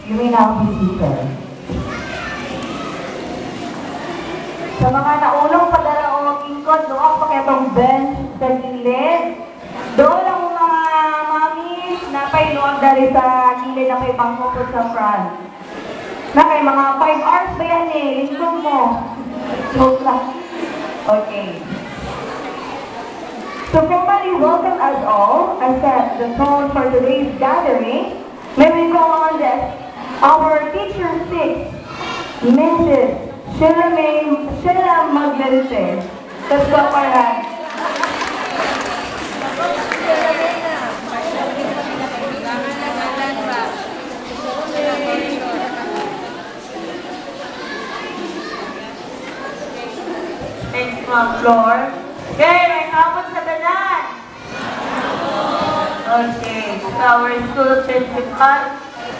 You may now be seated. Sa mga naunang padaraong ingkod, doon pa kayo itong bench sa gilid. Doon ang mga mami na pailuwag dari sa gilid na may bangko po sa front. Na kay mga 5 hours ba yan eh? Lingkod mo. Joke lang. Okay. To formally welcome us all and set the tone for today's gathering, may we call on this, our teacher 6, Mrs. Sheila Maglente. Let's go for her. Thanks, Ma'am Flor. Okay, may hapon sa tanan. Okay, so our school principal,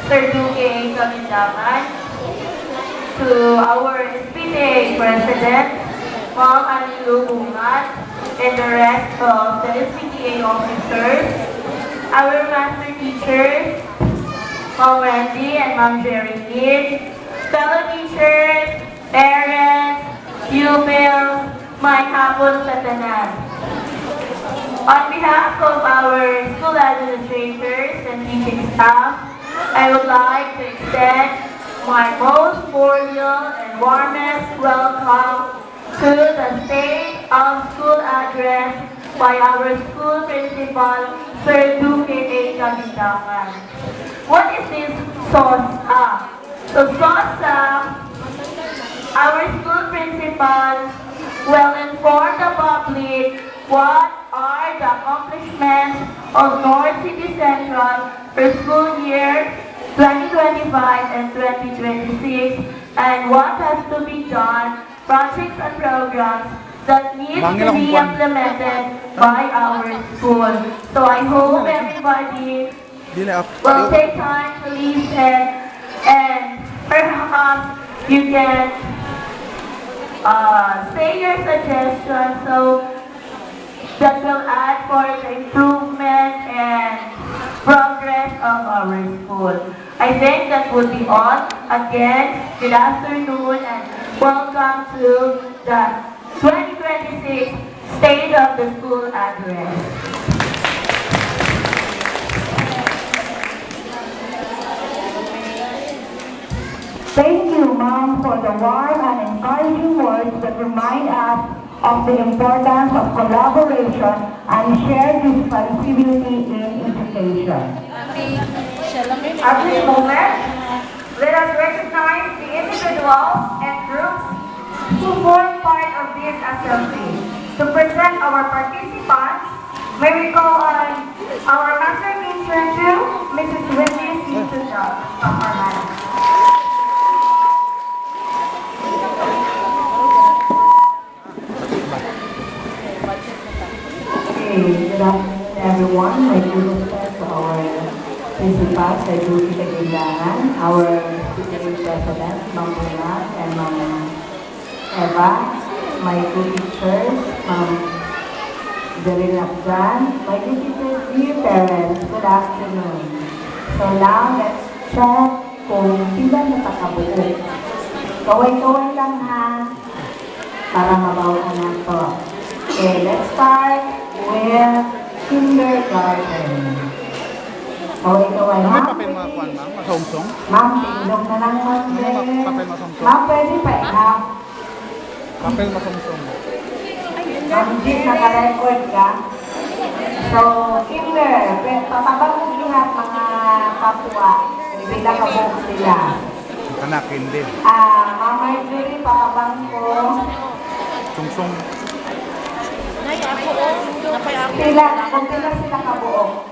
Sir Duque A. Kamindaman, to our SPTA President, Ma'am Anilu Bungat, and the rest of the SPTA officers, our master teachers, Ma'am Wendy and Ma'am Jerry Kidd, fellow teachers, parents, pupils, may hapon sa tanan. On behalf of our school administrators and teaching staff, I would like to extend my most cordial and warmest welcome to the State of School Address by our school principal, Sir Duque A. Kamindaman. What is this SOSA? So SOSA, our school principal will inform the public what are the accomplishments of North City Central for school year 2025 and 2026 and what has to be done, projects and programs that need to be implemented by our school. So I hope everybody will take time to listen and perhaps you can say your suggestions so that will add for the improvement and progress of our school. I think that would be all. Again, good afternoon and welcome to the 2026 State of the School Address. Thank you, Mom, for the warm and encouraging words that remind us of the importance of collaboration and shared responsibility in education. At this moment, let us recognize the individuals and groups who form part of this assembly. To present our participants, may we call on our master teacher too, Mrs. Wendy C. Tuja of our madam. Good afternoon, everyone. My due respect to our principal, Sir Duque Kagindahan, our PTA President, Ma'am Bungat, and Ma'am Eva, my two teachers, Ma'am Jerry Nakjan, my two teachers, dear parents, good afternoon. So now, let's check kung sila nakakabuo. Kaway-kaway lang ha, para mabawasan na to. Okay, let's start with kindergarten. Kaway-kaway, ma'am. Papel mga kuwan, ma'am? Masungsong? Ma'am, tingnan na lang ma'am. Papel masungsong? Ma'am, pwede pa ihap. Papel masungsong. Ma'am, di naka-record ka. So, kinder, patabang mo ihap mga kapwa. Bila ka po sila. Anak, hindi. Ma'am Marjorie, patabang ko. Sungsong. Sila, kung sila kabuo.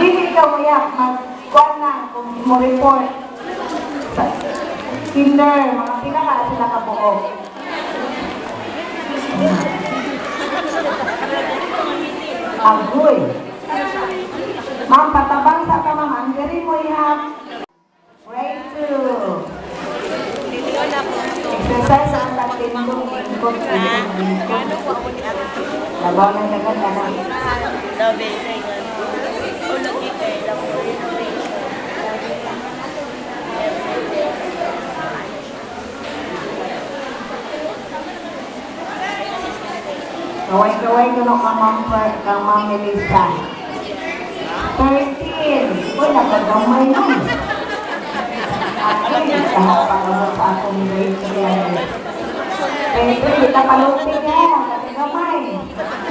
Hindi ikaw mayak, mag-kuhan na kung mo report. Kinder, mga sila kabuo. Agoy. Ma'am, patabang sa ka, ma'am. Ang gari mo ihap. Grade 2. Exercise ang tatindong lingkod. Labaw na naganda na. Kaway-kaway ko no kang Ma'am Melissa. 13. Uy, nakagamay nun. Ay, kahapagabot sa akong grade 3. Grade 3, kita palupin niya. Nakagamay.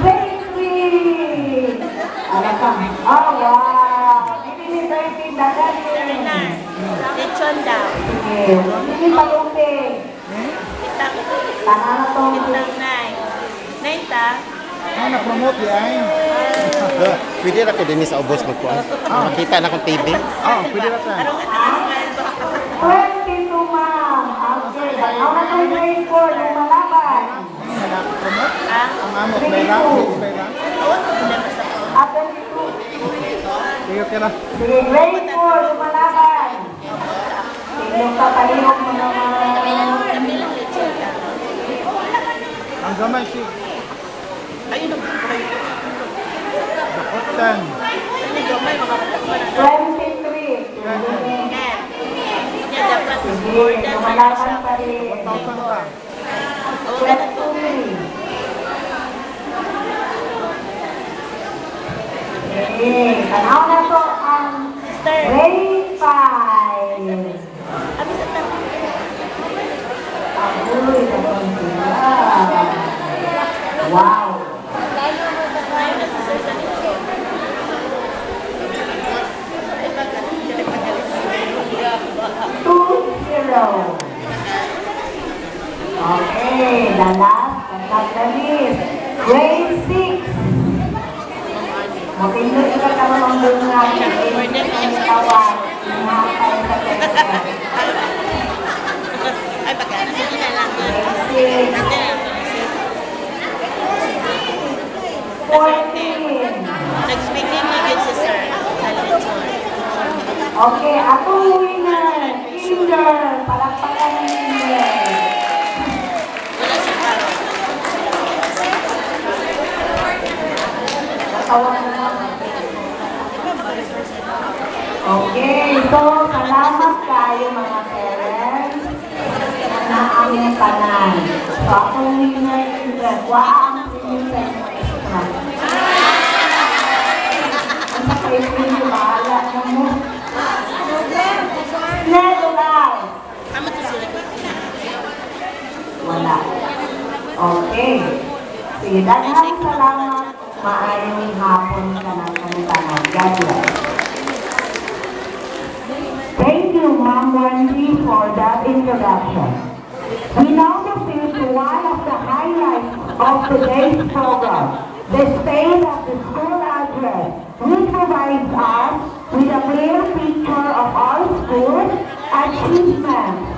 Grade 3. Ala ka. Oh, wow. Hindi ni 13, dagan din. Lechon daw. Sige, hindi palupin. Tanah na to. Itang nine. Nine ta? Ah, na-promote yan. Pwede na ko din sa ubos magkuhan. Makita na akong TV. Ah, pwede na sa. 22, ma'am. Okay, dalaw na tayo grade 4 ng malaban. Na-promote? Ah? Ang amo, Bella. Bella. Oo, hindi ba sa ko? At 22. Sige, okay na. Sige, grade 4 ng malaban. Yung tatalihok mo naman. Kabilang lechon ka. Ang gamay si Ayun ang buhay. Dakotan. Ano gamay, mga katakpan. 23. Niya dapat Sige, lumalaban pa rin. 1,000 pa. 23. Sige, tanaw na to ang grade 5. Abi sa tayo. Agoy, naman sila. Wow. Ayun na sa sir sa lechon. Ay, baka. Dili pa galit. 2-0. Okay, the last but not the least, grade 6. Matindot ka naman ang bunga ng kawan. Nakakay sa tete. Ay, baka. Sige na lang. Grade 6. 14. Nag-speaking na yun si sir. Sa lechon. Okay, ako winner. Kinder. Palakpakan ng Kinder. Wala siya paro. Tawag na lang. Okay, so salamat kayo mga parents na aming tanan. So akong winner Kinder. Wow, ang winner. Ang sakay ko yung bahala na mo. Neto lang. Ama to sila. Wala. Okay. Sige, daghang salamat. Maayong hapon ka ng kanitanan. God bless. Thank you, Ma'am Wendy, for that introduction. We now proceed to one of the highlights of today's program, the State of the School Address, which provides us with a clear picture of our school's achievements.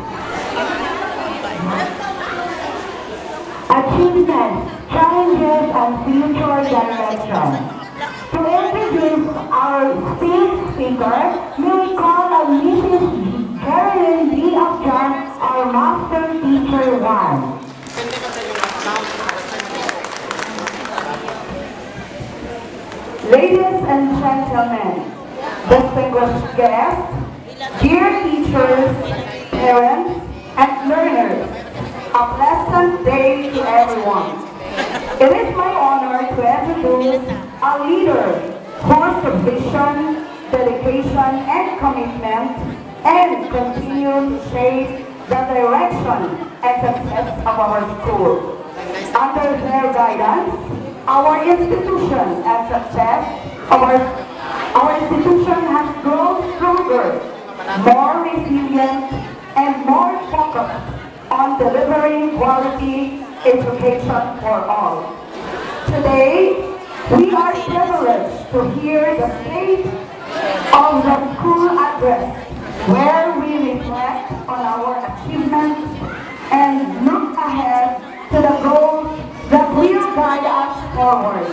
Challenges, and future direction. To introduce our speaker, may we call on Mrs. Carolyn D. Upton, our Master Teacher 1. Ladies and gentlemen, distinguished guests, dear teachers, parents, and learners, a pleasant day to everyone. It is my honor to introduce a leader whose vision, dedication, and commitment and continue to shape the direction and success of our school. Under their guidance, our institution and success of our institution has grown stronger, more resilient, and more focused on delivering quality education for all. Today, we are privileged to hear the state of the school address, where we reflect on our achievements and look ahead to the goals that will guide us forward.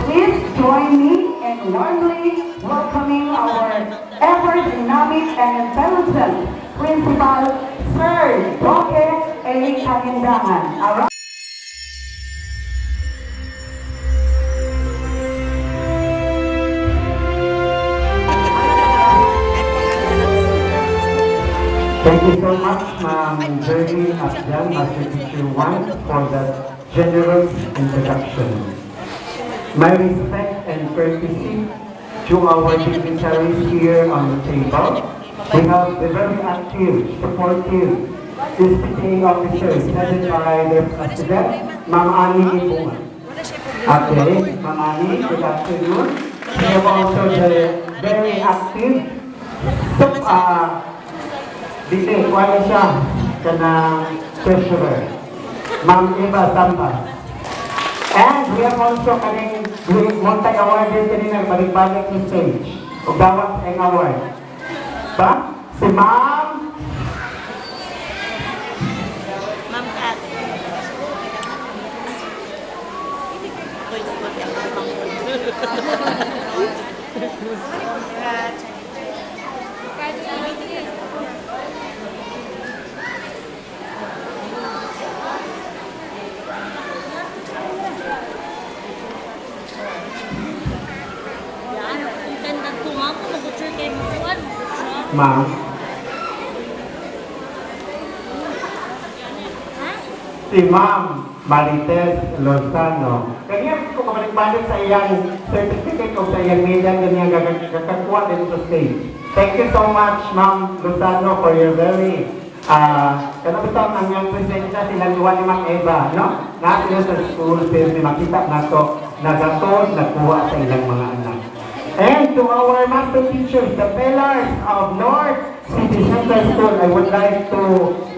Please join me in warmly welcoming our ever-dynamic and intelligent Principal, Sir Roque A. Kagindangan. Thank you so much, Ma'am Jerry Abdel, Master Teacher 1, for that generous introduction. My respect and courtesy to our dignitaries here on the table. We have the very active, supportive, disciplining officers headed by the President, Ma'am Annie Ipungan. Okay, Ma'am Annie, good afternoon. We have also the very active, dito, kuha siya, kanang treasurer, Ma'am Eva Samba. And we have also kaning multi-awarded kanina balik-balik sa stage. O dawat ang award. Ba? Si Ma'am Ma'am Kat. Ako'y tukot ang kumang Yan, kung tandang tumang ko, mag-utsur kayo mo kuwan. Ma'am. Si Ma'am Marites Lozano. Kanya ko kabalik-balik sa iyang certificate o sa iyang medal ganyan kakakuha din sa stage. Thank you so much, Ma'am Lozano, for your very kanabutang ang iyong presensya silang duwa ni Ma'am Eva, no? Nga sila sa school, pero makita na to, nagatod, nakuha sa ilang mga anak. And to our master teachers, the pillars of North City Central School, I would like to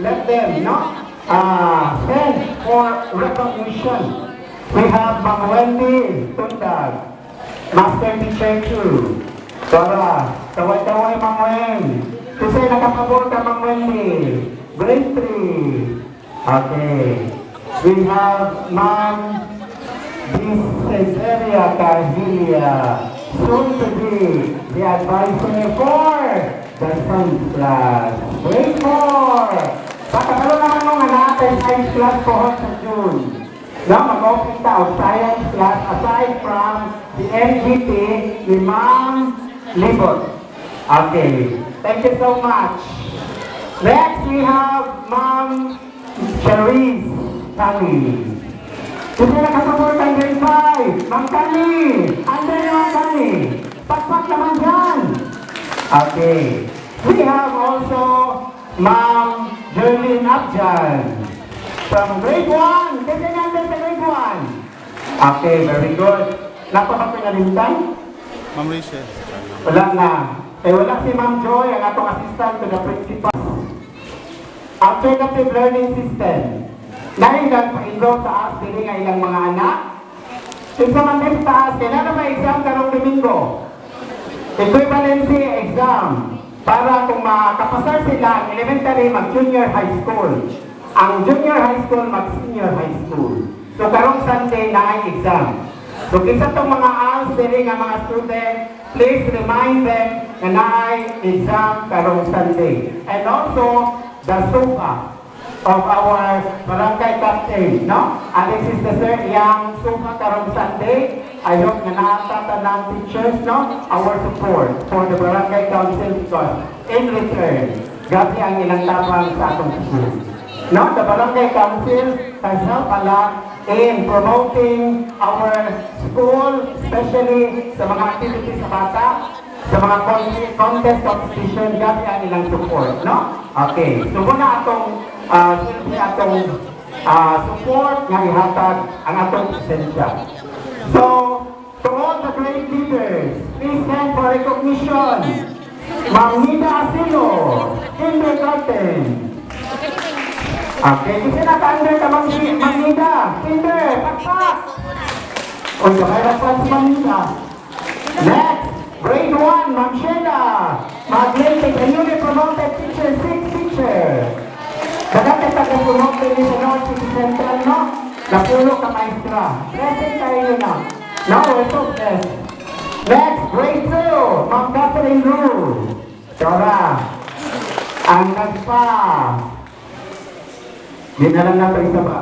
let them, no? Stand for recognition. We have Ma'am Wendy Tundag, Master Teacher 2. Dora, taway-taway Ma'am Wen. Kasi nakapabor ka Ma'am Wendy. Grade 3. Okay. We have Ma'am Dicesaria Cahilia, soon to be the advisor for the science class. Grade 4. Pagkakaroon naman nung anak ay science class po sa June. No, mag-open ta science class aside from the MGT ni Ma'am Libot. Okay. Thank you so much. Next, we have Ma'am Cherise Kani. Kasi nakasabot ang grade 5. Ma'am Kani. Andan yung Ma'am Kani. Pagpak naman dyan. Okay. We have also Ma'am Jerlyn Abjan from grade 1. Kasi nandun sa grade 1. Okay, very good. Napapagpinalimutan? Ma'am Rachel. Wala na. Eh, wala si Ma'am Joy, ang atong assistant to the principal. Alternative learning system. Dahil nagpa-enroll sa AS, din nga ilang mga anak. Isa man din sa AS, kailan na exam karong Domingo? Equivalency exam. Para kung makapasar sila ang elementary mag-junior high school. Ang junior high school mag-senior high school. So karong Sunday na ay exam. So kisa itong mga ALS dili nga mga student, please remind them na naay exam karong Sunday. And also, the SUPA of our barangay captain, no? Alexis the Sir, yang SUPA karong Sunday. I hope na naatata ng teachers, no? Our support for the barangay council because in return, gabi ang ilang tapang sa atong school. No? The barangay council has helped a lot in promoting our school, especially sa mga activities sa bata, sa mga contest competition, gabi ang ilang support, no? Okay, so muna atong support nga ihatag ang atong presensya. So, to all the great leaders, please stand for recognition. Ma'am Nida Asilo, kindergarten. Okay, kasi naka-under ka Ma'am Nida. Kinder, pakpak. O, may pa si Ma'am Nida. Next, grade 1, Ma'am Sheila. Magnetic, a newly promoted teacher, 6 teacher. Dagati taga-promoted ni sa North City Central, no? Napulo ka maestra. Present tayo na. Now we're so blessed. Next, grade 2, Ma'am Catherine Rue. Dora. Ang nagpa. Dinalang na ito isa ba?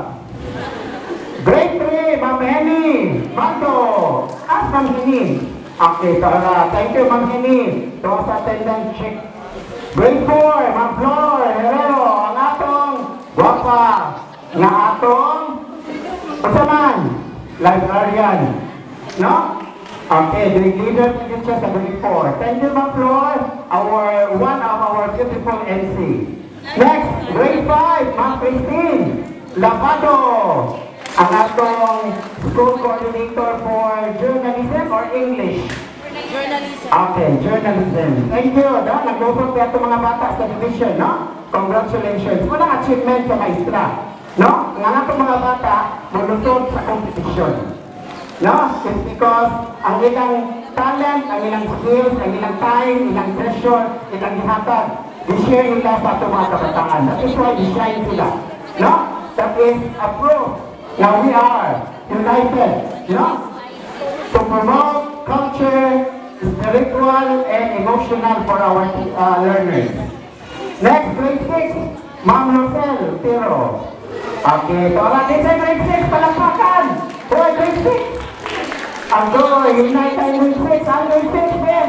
Grade 3, Ma'am Henny. Mato. At Ma'am Henny. Okay, Dora. Thank you, Ma'am Henny. Ito sa attendance check. Grade 4, Ma'am Flor Herrero. Ang atong guwapa. Nga atong Unsa man? Librarian. No? Okay, the leader teacher sa grade 4. Thank you, Ma'am Flor, one of our beautiful MC. Next, grade 5, Ma'am Christine Lapado, ang atong school coordinator for journalism or English? Journalism. Okay, journalism. Thank you. Naglusot na itong mga bata sa division, no? Congratulations. Walang achievement sa maestra. No? Nga itong mga bata, mulusot sa competition. No? It's because ang ilang talent, ang ilang skills, ang ilang time, ilang pressure, ilang gihatag, i-share nila sa itong mga kabataan. That is why we shine sila. No? That is a proof. Now we are united. No? To promote culture, spiritual, and emotional for our learners. Next, grade 6, Ma'am Rosel Tiro. Okay, so all natin sa grade 6, palakpakan! Hoy, grade 6! Ang unite tayo grade 6, ang grade 6, Ben!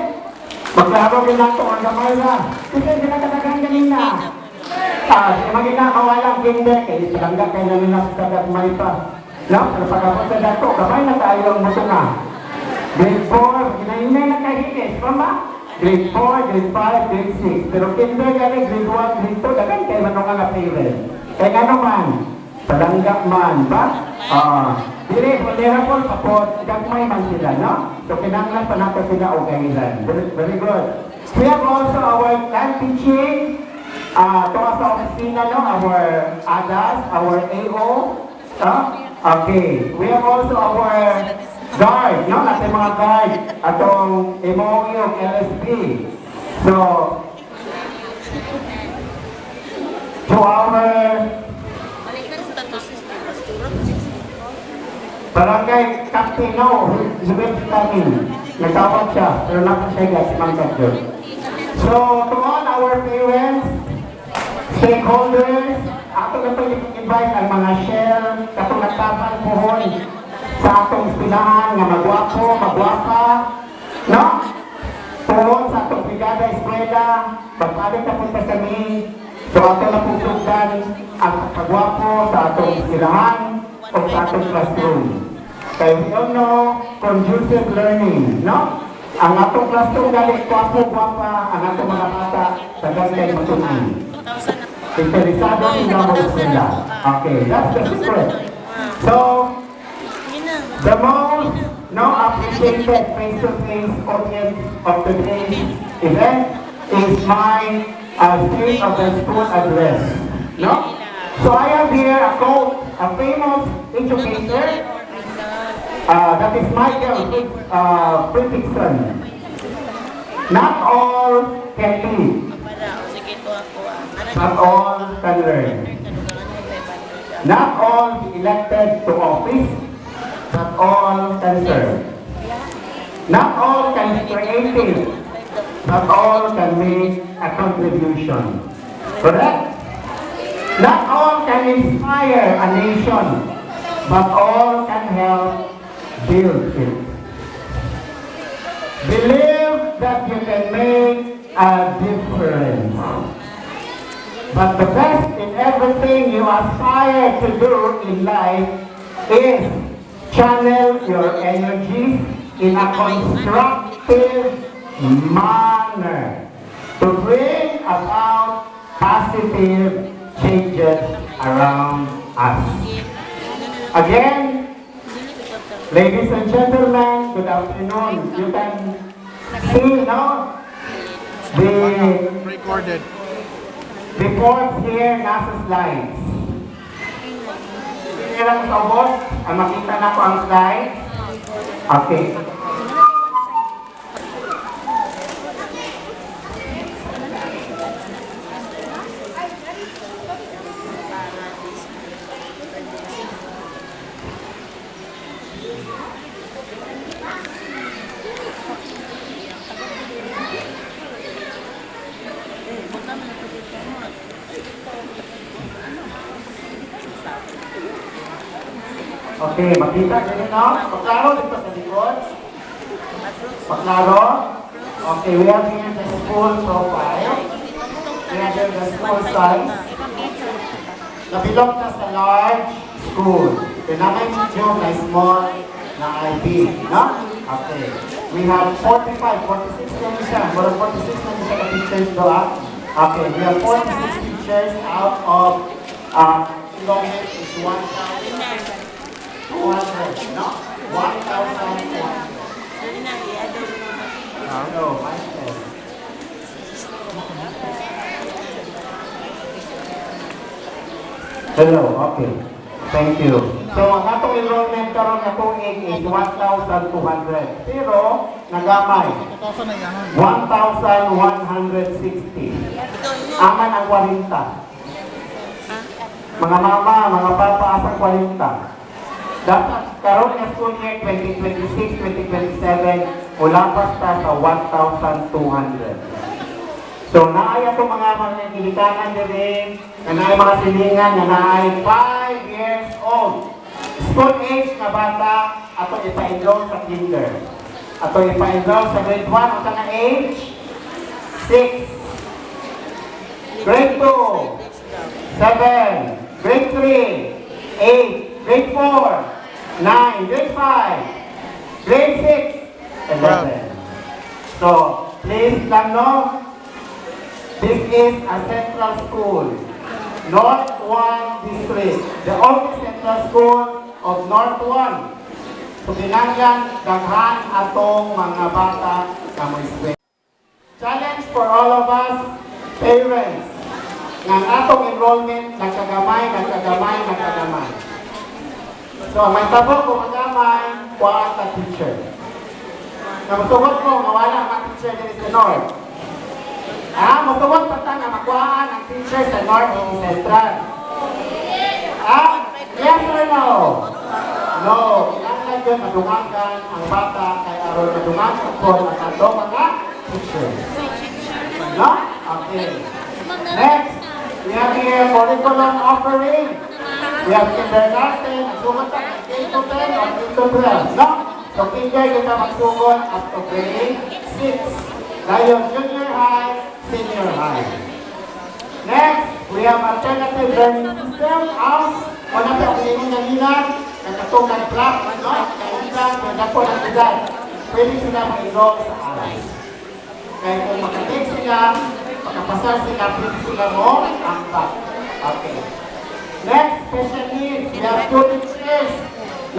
Maglaro din lang ito, ang gamay na. Kasi ginagadagan kanina. Maginakawalang kinder, kaya isalangga kayo namin na sa may pa. No, pero pagkapot sa dato, kamay na tayo ang muto na. Grade 4, ginahinay na kahinis, mama? Grade 4, grade 5, grade 6. Pero kinder gani, grade 1, grade 2, dagan kayo manong nga parent. Kaya nga naman, palangga man, ba? Dili, vulnerable, kapot, gagmay man sila, no? So, kinanglan pa natin sila o kahilan. Very good. We have also our land teaching, to sa opisina, no? Our ADAS, our AO, okay. We have also our guard, no? Natin mga guard, atong MOU, LSP. So, to our barangay Captain, no? Zubit kami. Nagtawag siya, pero natin siya guys, mangkat yun. So, to all our parents, stakeholders, ato na ito i-invite ang mga shell, katong nagtapan pohon sa atong eskwelahan nga magwapo, magwapa, no? Pohon sa atong brigada eskwela, pagpalit na punta kami, so ato na putugdan ang pagwapo sa atong eskwelahan o sa atong classroom. Kaya we all know, conducive learning, no? Ang atong classroom galing, kwapo-gwapa, ang atong mga bata sa gagay matunan. Interesado sila mo sila. Okay, that's the secret. So, the most appreciated face-to-face audience of today's event is my State of the School address. No? So I have here a quote, a famous educator, that is Michael Fredrickson. Not all can lead. Not all can learn. Not all elected to office, not all can serve. Not all can be creative, not all can make a contribution. Correct? Not all can inspire a nation, but all can help build it. Believe that you can make a difference. But the best in everything you aspire to do in life is channel your energies in a constructive manner to bring about positive changes around us. Again, ladies and gentlemen, good afternoon. You can see now the Recorded. reports here, nasa slides. Sige lang sa boss, makita na ko ang slide. Okay. Okay, makita nyo no? Paklaro dito sa likod. Paklaro. Okay, we have here the school profile. We have here the school size. Na belong na sa large school. Pinamay medium na small na IB, no? Okay. We have 45, 46 na siya. More 46 na siya na teachers do, ah. Okay, we have 46 teachers out of enrollment is 1,200, no? 1,200. So, Vice Chair. Hello, okay. Thank you. So, ang atong enrollment karon nga tuig is 1,200. Pero, nagamay, 1,160. Aman ang 40. Mga mama, mga papa, asang 40. Dapat karon nga school year 2026-2027, ulapas ta sa 1,200. So, naay ato mga gilikanan din, na naay mga silingan, na naay 5 years old. School age na bata, ato ipa-enroll sa kinder. Ato ipa-enroll sa grade 1, o sa na age? 6. Grade 2, 7. Grade 3, 8. Grade 4, 9. Grade 5. Grade 6, 11. So, please lang know, this is a central school, North 1 District, the only central school of North 1. So, binanggan, daghan atong mga bata na mo eskwela. Challenge for all of us, parents, ng atong enrollment, nagkagamay. So, may tabok kung magamay, kuhaan ka teacher. Namusugot mo, mawala ang teacher din sa North. Masugot pa ta nga makuhaan ang teacher sa North o Central. Yes or no? No. Kailangan yun madungagan ang bata kay aron madungagan po ang ato mga teacher. No? Okay. Next, we have here curriculum offering. We have kindergarten, sugot ka ng K to 10 or K to 12. No? So, kinder kita magsugot up to grade 6. Ngayon, junior high, senior high. Next, we have alternative learning system as wala pa ang inyong nanginan, nagkatungkad black, no? Kaundan, nagkako ng edad. Pwede sila mag-enroll sa alas. Kaya kung makatake sila, makapasar sila, pwede sila mo ang back. Okay. Next, special needs. We have 2 teachers.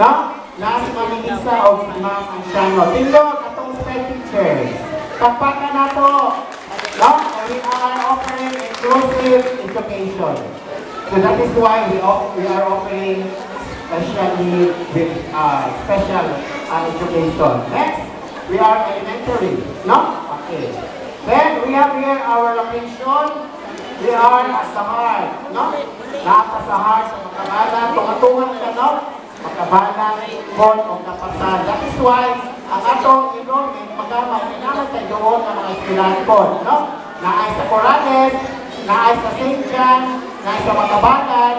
No? Last manigisa o si Ma'am Anciano. Tindog, atong sped teachers. Pagpaka na to. No? We are offering inclusive education. So that is why we are offering special education. Next, we are elementary. No? Okay. Then we have here our location. We are at the heart. No? Nasa sa heart sa Makabala. Tungatungan ka, no? Makabala, Port o Kapasan. That is why ang atong enrollment magkama kailangan sa doon ng mga estudyante po, no? Naay sa Corales, naay sa St. John, naay sa Makabalan.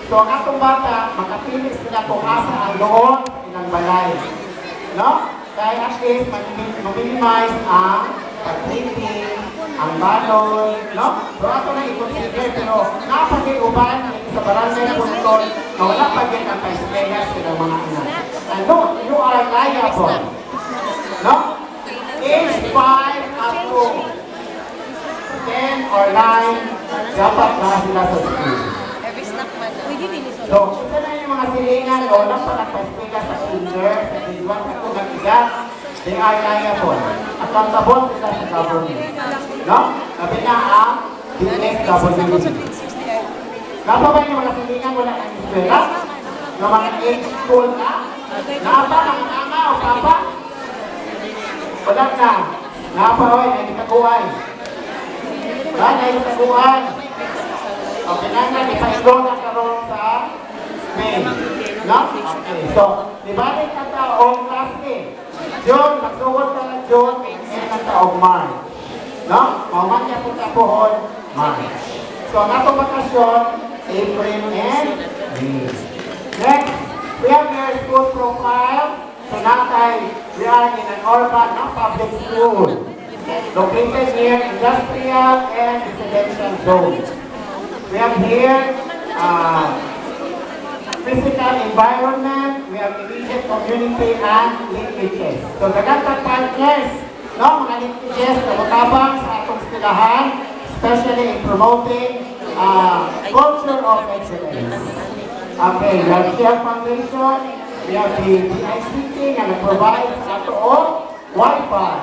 So ang atong bata, makapili sila kung asa ang doon sa ilang balay. No? Kaya at least ma-minimize ang pag-tripping, ang balon, no? So ato na i-consider, pero napag-iuban sa barangay na punton na wala pa din ang pa-espeya sila mga anak. And no, you are liable. No? Age 5 up to 10 or 9, dapat na sila sa school. So, isa na yung mga silingan o wala pa nagpa-espeya sa kinder, sa grade 1 at 2 nag-igat, they are liable. Accountable sila sa government. No? Sabi na ang DSWD. Napa ba yung mga silingan wala ng eskwela? Yung mga age school na? Napa ng ama o papa? Wala na. Napa o ay nagtaguan. Wala na yung taguan. Okay na nga, ipa-enroll na karoon sa May. No? Okay. So, dibalik na taong last day. June, magsugod ka na June, and na taong March. No? Mauman niya po tapuhon, March. So, nato bakasyon, April and May. Next, we have your school profile. So, natay, we are in an urban, public school. Located near industrial and residential zones. We have here physical environment, we have immediate community and linkages. So, daghang partners, no, mga linkages na matabang sa atong eskwelahan, especially in promoting culture of excellence. Okay, we have Share Foundation, we have the ICT nga nag-provide sa ato o Wi-Fi.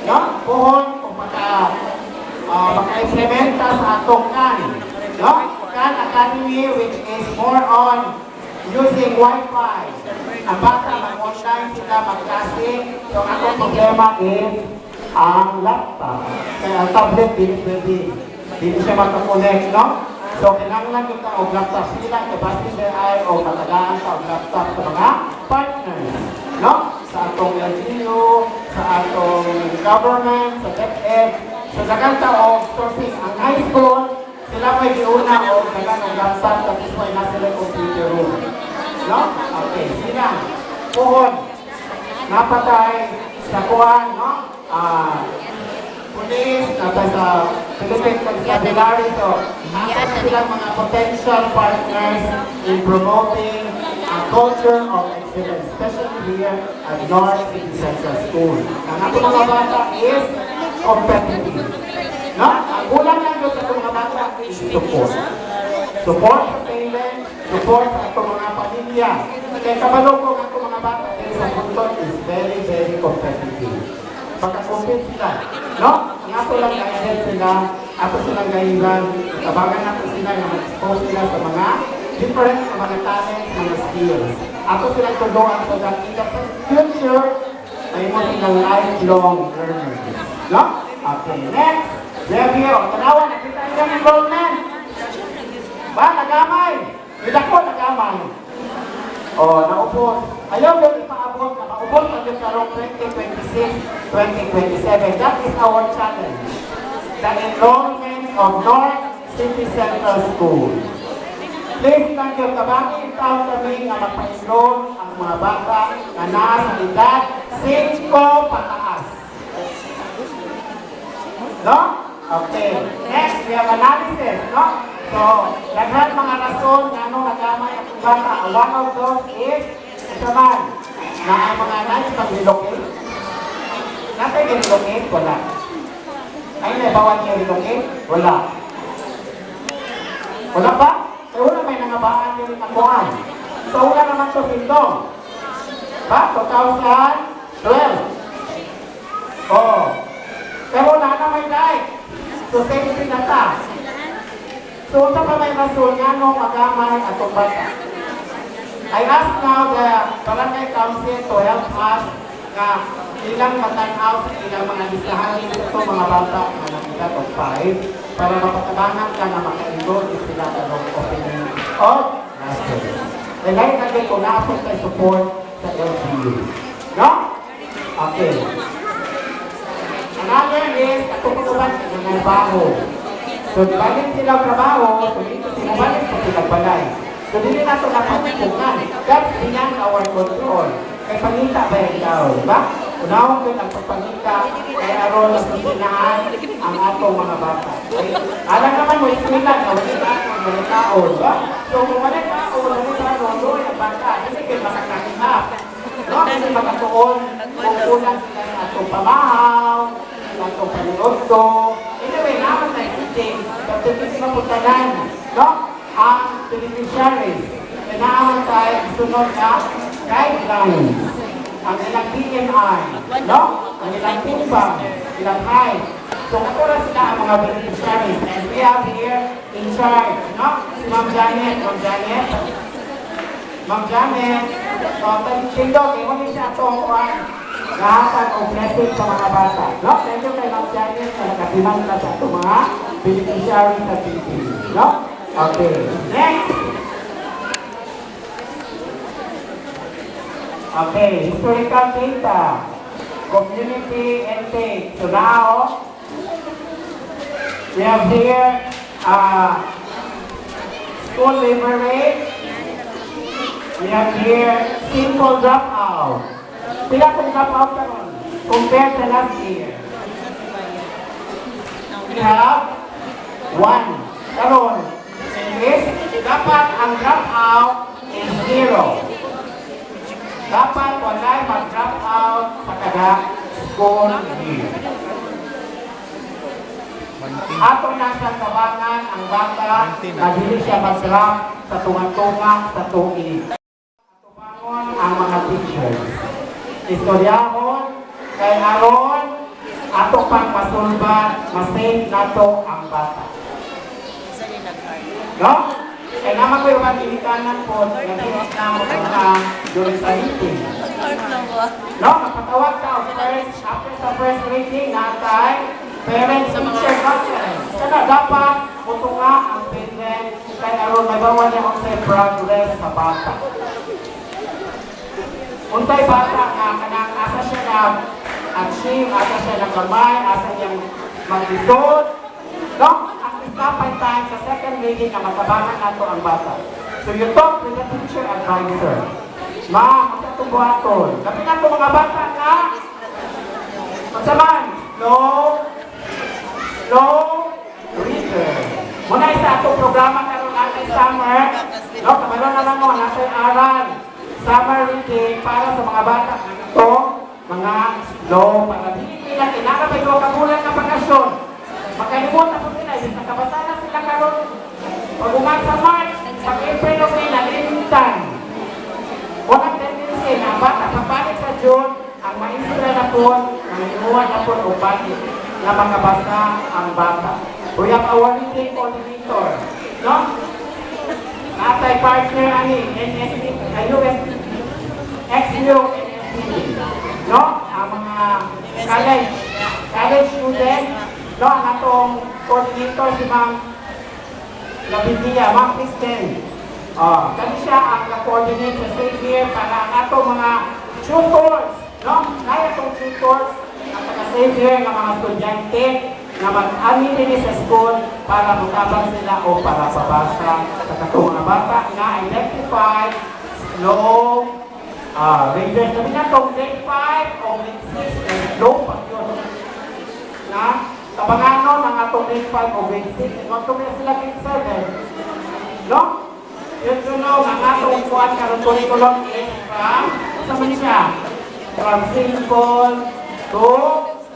No? Puhon kung maka-implementa sa atong kan. No? Kan Academy, which is more on using Wi-Fi. Ang bata, mag-online sila, mag-klase. So, ang atong problema is ang laptop. Kaya ang tablet, hindi siya makakonect, no? So, kinanglan kita o laptop sila, kapasi ay o matagaan ka o laptop sa mga partners, no? Sa atong LGU, sa atong government, sa DepEd, sa Daganta o sourcing ang high school, sila may giuna o dagan o laptop, tapos may nasa computer room. No? Okay, sila. Puhon, napatay sa kuhan, no? Police, napatay sa Philippine Constabulary, so nasa silang mga potential partners in promoting a culture of excellence, especially here at North City Central School. Ang ating mga bata is competitive. No? Ang ulang lang doon sa ating mga bata is support. Support sa parents, support sa ating mga pamilya. Kaya kabalo ko ang ating mga bata sa mundo is very, very competitive. Pagka-compete sila. No? Ang ato lang guided sila, ato silang gailan, tabangan natin sila na mag-expose sila sa mga different na mga talents, mga skills. Ato silang tuduan so that in the future, ay mo silang lifelong learners. No? Okay, next. We have here, tanawan, nakita niyo yung enrollment. Ba, nagamay. Hindi ko nagamay. Naubos. Ayaw yung ipaabot na maubos ang yung karong 2026, 2027. That is our challenge. The enrollment of North City Central School. Please, thank you. Kabangin taon kami na magpa-enroll ang mga bata na nasa edad 5 pataas. No? Okay. Next, we have analysis. No? So, lahat mga rason na anong nagamay ang bata. One of those is, isaman, na ang mga nais mag-relocate. Natin i-relocate? Wala. Ay, naibawan niya relocate? Wala. Wala ba? Eh, wala may nangabaan din ang kuhan. So, wala naman ito sindong. Ba? 2012. Pero wala naman dahil. So, safety na ta. So, sa pa may rason nga no, magamay at bata. I ask now the Barangay Council to help us na ilang matanaw sa ilang mga listahan ito mga bata na nakita of 5 para mapatabangan ka na maka-enroll in sila sa opening of nursery. And like natin kung naapos tayo support sa LGU. No? Okay. Another is, katutuban sa mga baho. So, balik silang trabaho, so dito sinabalik sa silang balay. So, dito na ito napatutungan. That's beyond our control. Kaya panita ba yung tao, diba? Unawang ko ang pagpanita, kaya aron sa sinahan ang atong mga bata. Alam naman mo, iskulan, na wala ang mga tao, diba? So, kung wala tao, wala tao, doon ang bata, hindi kayo makakahihap. No? Kasi makatuon, kung kulang sila sa atong pamahaw, sa atong panuloto. Anyway, naman tayo teaching, but hindi maputanan, no? Ang beneficiaries. Kailangan tayo sunod na guidelines. Ang ilang BMI, no? Ang ilang timbang, ilang height. So, katulad sila ang mga beneficiaries. And we have here in charge, no? Si Ma'am Janet. So, tindog, iwan siya itong lahat o blessing sa mga bata. No? Thank you kay Ma'am Janet na nagkatiman ka sa itong mga beneficiaries sa TV. No? Okay. Next! Okay, historical data. Community intake. So now, we have here school labor rate. We have here simple dropout. Sila kung dropout karon compared to last year. We have 1. Karon is dapat ang dropout is 0. Dapat walay mag-drop out sa kada school year. Ato na sa tabangan ang bata na dili siya mag-drop sa tunga-tunga sa tuig. Tubangon ang mga teachers. Istoryahon kay aron ato pang masulba, mas-save nato ang bata. No? Kaya naman ko yung pag-ibitanan po, nag-inis na mo na during sa meeting. No? Magpatawag ka, of course, after sa first meeting, natay, parents, teacher, conference. Kaya dapat, mutunga ang parents, kaya aron may bawal niya kung sa progress sa bata. Untay bata nga, kanang asa siya na achieve, asa siya na kamay, asa niyang mag-result. No? Kapag time sa second reading na matabangan nato ang bata. So you talk with the teacher advisor. Ma'am, magkatubuhaton. Labi na po mga bata nga. Magsaman, slow reader. Muna isa itong programa karoon natin summer. No, kamalo na lang mo, nasa aral. Summer reading para sa mga bata. Ito, mga slow. Para hindi nila kinakapay ko kabulan ng bakasyon. Makalimutan po sila, yung nakabasa na sila karon. Pag-umat sa March, pag-April o May, nalimitan. Walang tendency na bata, papalit sa June, ang maistra na po, nanginuwan na po o pati na makabasa ang bata. We have our reading coordinator. No? Natay partner ani, NSC, US, XU, NSC. No? Ang mga college students, no, ang atong coordinator si Ma'am Labidia, Ma'am Kristen. Kami siya ang na-coordinate sa Xavier para ang atong mga tutors, no? Kaya itong tutors, ang taga-Xavier ng mga estudyante na mag-amin din sa school para magtabang sila o para pabasa sa katong mga bata na identify slow readers. Sabi na itong grade 5 o grade 6 slow pa yun. Na tabanganon ang atong grade 5 o grade 6. Kung ito sila grade 7. No? Yun ang atong kuwan karon curriculum is sa siya? From simple to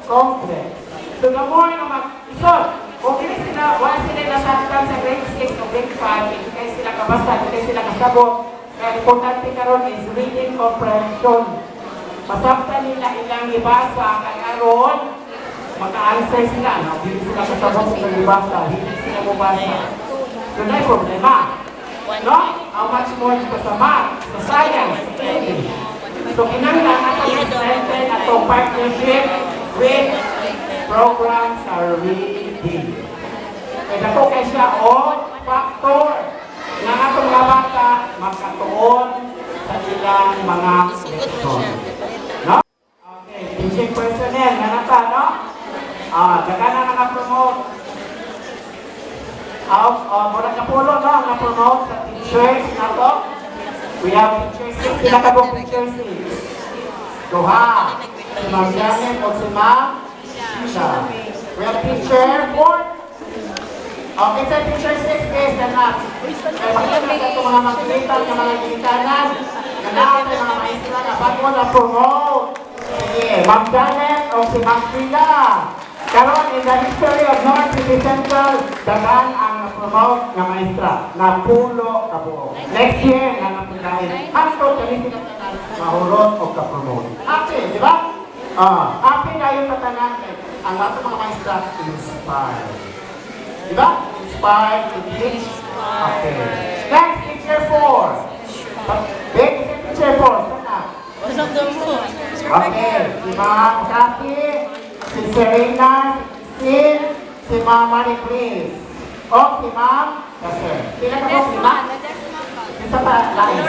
complex. So the more na mag-isot, kung hindi sila, wala sila nasaktan sa grade 6 o grade 5, hindi kayo sila kabasa, hindi kayo sila kasabot. Kaya importante karon is reading comprehension. Masaktan nila ilang ibasa kay aron maka-answer sila, no? Hindi sila kasabot sa libasa, hindi sila mabasa. So, na yung problema. No? How much more ito sa math, sa science, sa English. So, kinanglan natin strengthen atong partnership with programs sa reading. Kaya dako kay siya o factor na atong mga bata magkatuon sa ilang mga leksyon. No? Okay, teaching personnel, nanata, no? Daga na naka-promote. Murag na pulo, no? Na-promote sa teachers na to. We have teachers 6. Sila ka bong teachers 6. Duha. Si Ma'am Janet o si Ma'am Sheila. We have teacher 4. Okay, sa teacher 6 guys, na. Kaya makita na ito mga mag-ilitan, mga gilitanan. Kailangan tayo mga maestra na bago na-promote. Sige, Ma'am Janet o si Ma'am Sheila. Karon in the history of North City Central, dagan ang na-promote na maestra na pulo kabuo. Next year, na napundahin. Hastong kami sila mahurot o ka-promote. Happy, di ba? Happy na yung tatanan. Ang lahat mga maestra, inspired. Di ba? Inspired to teach. Okay. Next, teacher 4. Big teacher 4. Sana. Okay. Si Ma'am Kathy, si Serena, si Ma'am Marie Chris. O, si Ma'am, sila ka po, si Ma'am? Isa pa, lain.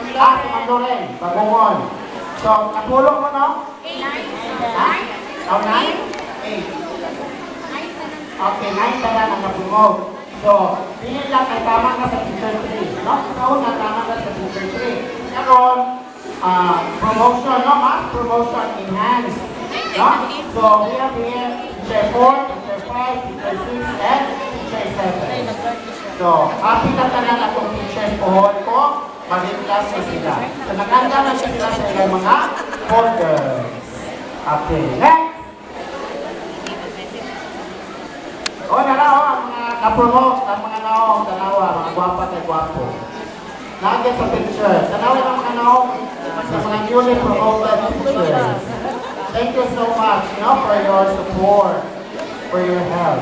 Si Ma'am Loren, Bagungon. So, napulong mo, no? 9. 9? 8. Okay, 9 tala na napulong. So, pinit lang kay tama ka sa teacher 3. No? Sa una, tama ka sa teacher 3. Karon, promotion, no? Mass promotion enhanced. No? So, we have here teacher 4, teacher 5, teacher 6, and teacher 7. So, happy na tanan atong teachers pohon ko mag-class na sila. So, nakanda na sila sa ilang mga folder. Okay, next! O, nalaw, ang mga kapromote, ang mga naong, tanawa, mga gwapa kay gwapo. Lagi sa picture. Tanawin ang mga naong sa mga newly promoted teachers. Thank you so much, for your support, for your help.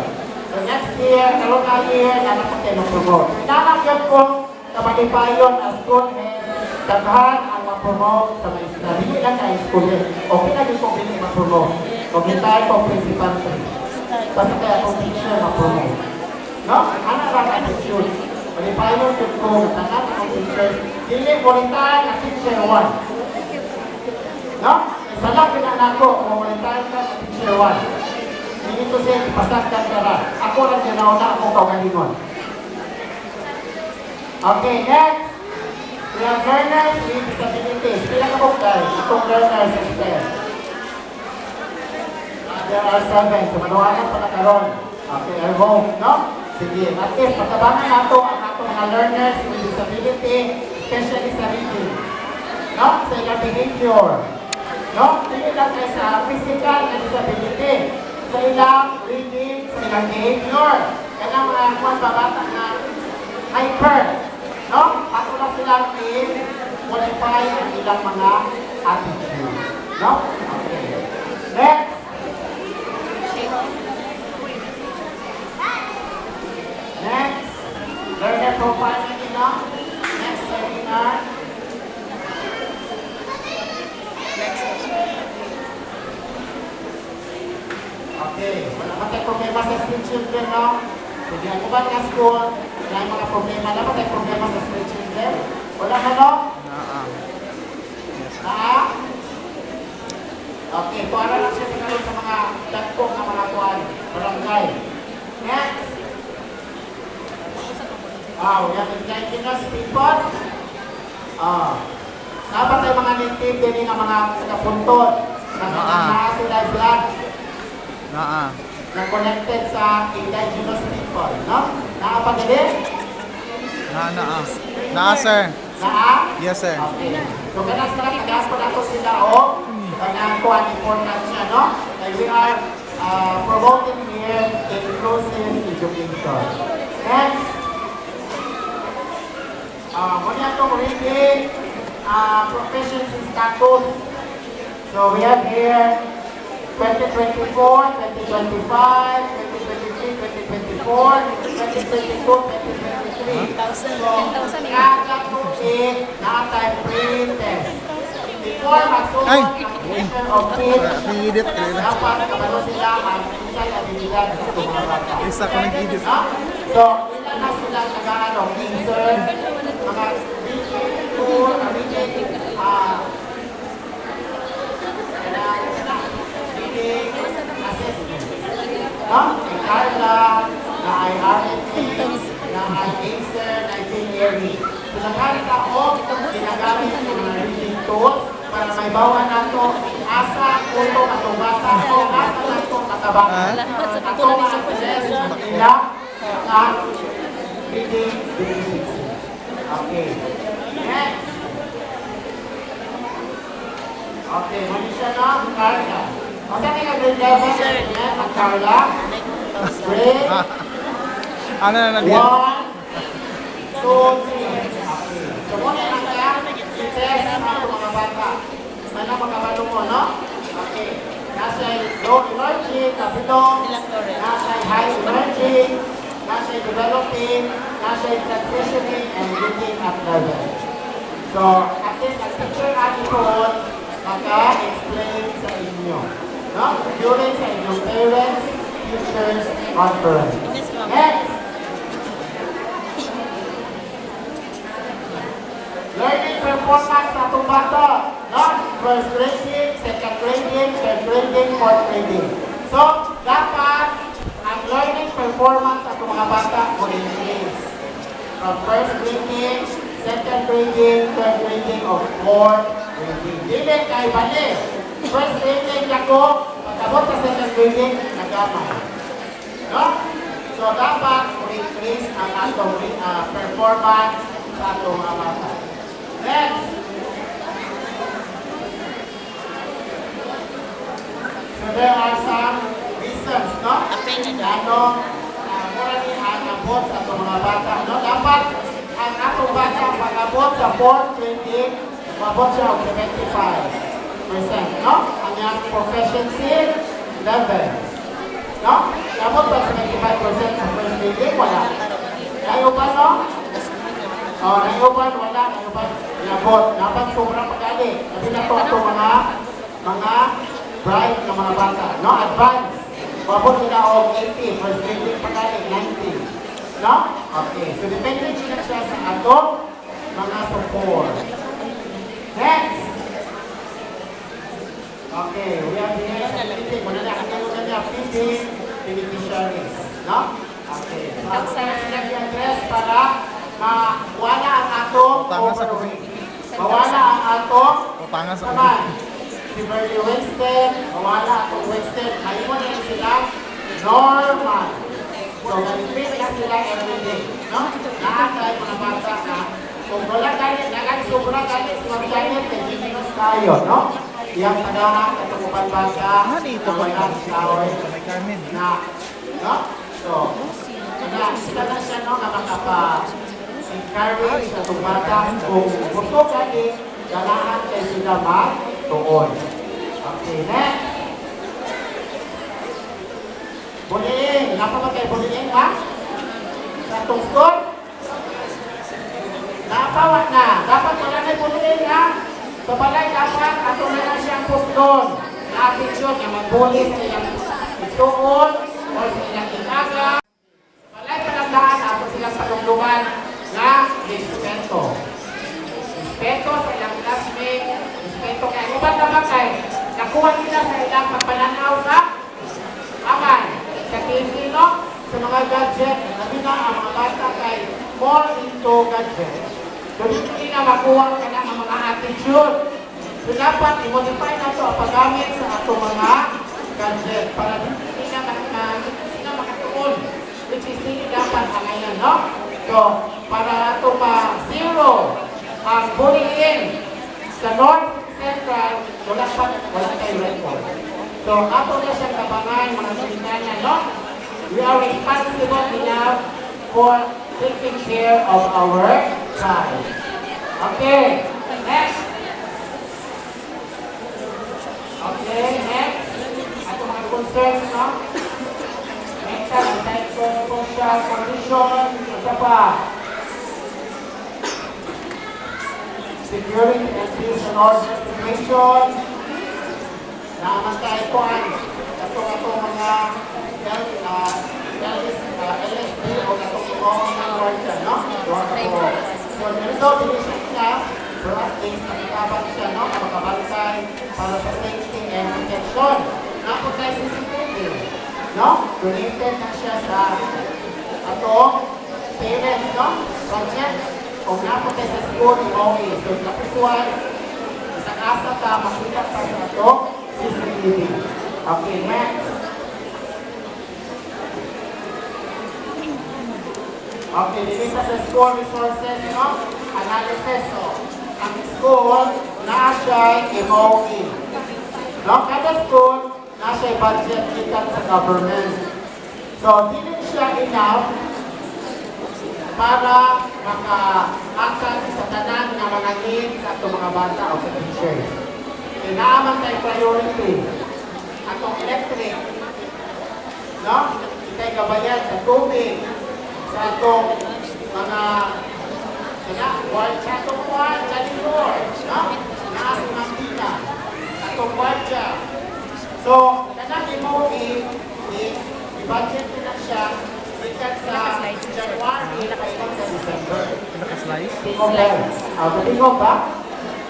So next year, karong na year, nanak ko kayo promote. Nanak yun kung kamalipayon as school head, daghan ang ma-promote sa mga isla. Hindi lang kayo school head. Okay na din kung hindi ma-promote. Kung hindi tayo kung principal tree. Basta kaya kung teacher ma-promote. No? Ano lang ang attitude? Malipayon yun kung daghan ang teacher. Hindi volunteer na teacher 1. No? Isa lang pinanak ko kung volunteer ka sa teacher 1. Hindi ko siya ipasagdan ka na. Ako lang yung nauna ako kaugalingon. Okay, next. We have learners with disabilities. Pila ka po guys? Itong learners is there. There are 7. So, manuwanan pa na karon. Okay, I hope, no? Sige, at least, pagkabangan nato ang atong mga learners with disability, especially sa reading. No? Sa ilang behavior. No? Hindi lang kayo sa physical na disability. Sa ilang reading, sa ilang behavior. Kaya mga kwan babata na hyper. No? Ako lang silang qualify ang ilang mga attitude. No? Okay. Next. Next. Learner profile nila. Next seminar. Okay. Wala pa tayo problema sa street children, no? Kung ako ba na school, wala yung mga problema. Wala pa tayo problema sa street children? Wala ka, no? Okay, tuwara lang siya sa mga dagkong na mga kuwan. Barangay. Next. We have indigenous people. Dapat tayo mga native din ng mga sakapuntod. Na sila blood. Na connected sa indigenous people, no? Nakapagdali? Sir. Yes, sir. Okay. So, ganang sila, kagaspon ako sila, kanyang kuhan important siya, no? Like we are promoting here inclusive education. Next. Muna itong reading proficiency status. So, we have here 2024, 2025, 2023, 2024, 2022, 2023. So, kada tuig, nakatay pre-test. Before magsuot ang measure of fit, dapat kabalo sila ang isang abilidad sa mga bata. Isa ko nag-edit. So, ilan na sila nag-ano, insert, mga reading tool, reading assessment. May Carla, na ay RNT, na ay Acer, na ay Tineri. So, naghalita ko, ginagamit ng mga reading tools para may bawa nato asa, kuto, atong bata, o asa nato katabangan. Atong assessment nila at reading deficiency. Okay. Next. Okay, manisya na, Carla. Kasi grade 11, ang Carla. Grade Ano na 1, 2, 3. Okay. So, muna lang ka, i-test ang mga bata. May na magkabalo mo, no? Okay. Nasa low energy, kapitong. Nasa high energy. Nasa developing. Nasa transitioning and reading at level. So, at least, ang teacher natin po, maka-explain sa inyo. No? During sa inyong parents, teachers, conference. Next! Learning performance sa itong bata. No? First grading, second grading, third grading, fourth grading. So, dapat ang learning performance sa itong mga bata will increase. From first grading, second grading, third grading, or fourth grading. Dili kay bali. First grading ako, pagkabot sa second grading, nagamay. No? So, dapat increase ang atong performance sa atong mga bata. Next. So there are some reasons, no? Ano, mura ni ang abot sa itong mga bata, no? Dapat ang atong bata pag-abot sa 420, mabot siya ang 75%, no? Ang yung proficiency level, no? Abot ba 75% sa first grade? Wala. Nayuban, no? Oh, nayuban, wala. Nayuban, inabot. Dapat sobrang pag-ali. Sabi na ito itong mga bright na mga bata, no? Advance. Mabot nila o 80, first grade pag-ali, 90. No? Okay. So, depende sila siya sa atong mga support. Next. Okay. We have the next activity. Muna na kayo na niya, feeding beneficiaries. No? Okay. So, ako na sila i-address para mawala ang atong Pangas ako. overweight. Mawala ang atong Pangas ako. naman. Severely wasted, mawala atong wasted. Ngayon na sila normal. So, mag-fit na sila everyday. No? Nakakay mga bata na kung wala galit, sobrang galit, sobrang galit, hindi minus tayo, no? Iyang padahan, katukupan bata, Dito ko na yung shower, may Carmen. na, no? So, isa na siya, no, na makapa-encourage sa itong bata kung gusto galit, ganahan kayo sila matuon. Okay, next. Bullying. Napa ba kayo bullying, ha? Sa itong school? Napawa na. Dapat wala na bullying, ha? So, balay dapat ato na lang siyang poston. Na-attitude na mag-bully sa ilang isuon o sa ilang inaga. Balay palandahan ato silang patungluman na respeto. Respeto sa ilang classmate. Respeto kaya. Iba't naman kayo, nakuha nila sa ilang pagpananaw sa aman. Sa TV, no? Sa mga gadget, sabi na ang mga bata kay more into gadget. So, dito nila makuha ka na ang mga attitude. So, dapat i-modify na ito ang paggamit sa ato mga gadget para dito nila makatuon. Which is hindi dapat ang ngayon, no? So, para ito ma-zero ang bullying sa North Central, wala tayo record. So, ato na siyang kabangan, mga Pilipina, no? We are responsible enough for taking care of our child. Okay, next. Okay, next. Ato mga concerns, no? Mental and psychosocial condition. Isa pa. Security and peace and order situation. Naman tayo po ang mga LSD o katong mga organ, no? So, ganito, binisip siya, for at least, nakikabang siya, no? Makabantay para sa safety and protection. Napot tayo CCTV, no? Donated na siya sa atong parents, no? Project. Kung napot tayo sa school, MOE. So, kapisuan, isang asa ka, makita pa sa atong CCTV. Okay, next. Okay, dito sa school resources, no? Analysis, so, ang school, na siya MOE. No? Kada school, na siya budget ikat sa government. So, dili siya enough para maka-akan sa tanan ng mga needs sa itong mga bata o sa teachers. Inaaman tayo priority. Atong electric, no? Itay gabayan sa tubig, sa itong mga sa itong ward, sa likor, no? Naas ng pila, atong wardya. So, kanang MOE, i-budget nila siya ikat sa January na kayo sa December. Naka-slice? Tingog ba? Tingog ba?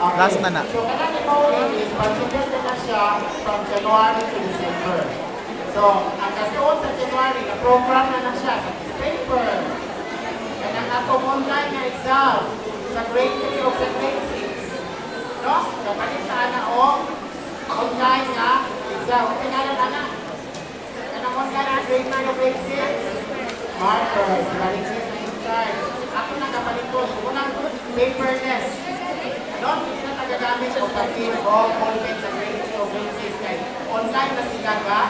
Okay. Last na na. So, kanang MOE is budgeted nila siya from January to December. So, ang kasuot sa January, na-program na siya sa paper. Kanang atong online na exam sa grade 3 o sa grade 6. No? So, palitaan na o online na exam. Okay na lang, anak. Kanang online na grade 9 o grade 6. Markers, balik na in charge. Ako na kapalit ko. So, unang paperless. Doon sila nagagamit o pag-involve, content sa grade services kay online na sila ga